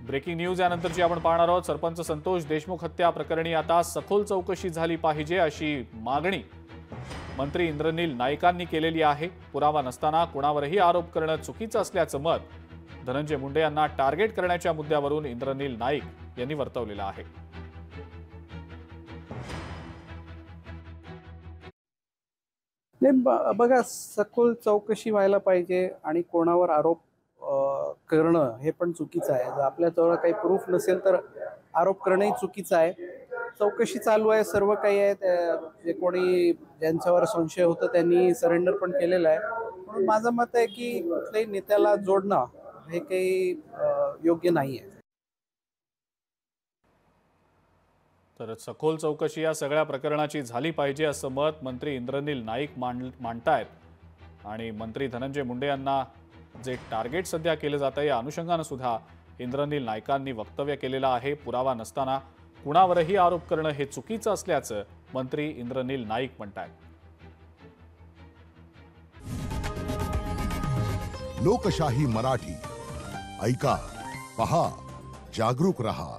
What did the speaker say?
Breaking news यानंतरची आपण पाहणार आहोत। सरपंच संतोष देशमुख हत्या प्रकरणी आता सखोल चौकशी झाली पाहिजे अशी मागणी मंत्री इंद्रनील नाईकांनी केलेली आहे। पुरावा नसताना कुणावरही आरोप करणं चुकीचं असल्याचं मत धनंजय मुंडे यांना टार्गेट करण्याच्या मुद्द्यावरून इंद्रनील नाईक यांनी वर्तवलेलं आहे। बघा, सखोल चौकशी व्हायला पाहिजे आणि कोणावर आरोप करणं हे पण चुकीचं आहे। जर आपल्याजवळ काही प्रूफ नसेल तर आरोप करणंही चुकीचं आहे। चौकशी चालू आहे, सर्व काही आहे। जे कोणी ज्यांच्यावर संशय होतं त्यांनी सरेंडर पण केलेलं आहे। म्हणून माझं मत आहे की कुठल्याही नेत्याला जोडणं हे काही योग्य नाही आहे। तर सखोल चौकशी या सगळ्या प्रकरणाची झाली पाहिजे असं मत मंत्री इंद्रनील नाईक मांडतायत आणि मंत्री धनंजय मुंडे यांना जे टार्गेट सध्या केलं जातं या अनुषंगाने सुद्धा इंद्रनील नाईकांनी वक्तव्य केलेलं आहे। पुरावा नसताना कुणावरही आरोप करणं हे चुकीचं असल्याचं मंत्री इंद्रनील नाईक म्हणतात। लोकशाही मराठी ऐका, पहा, जागरूक रहा।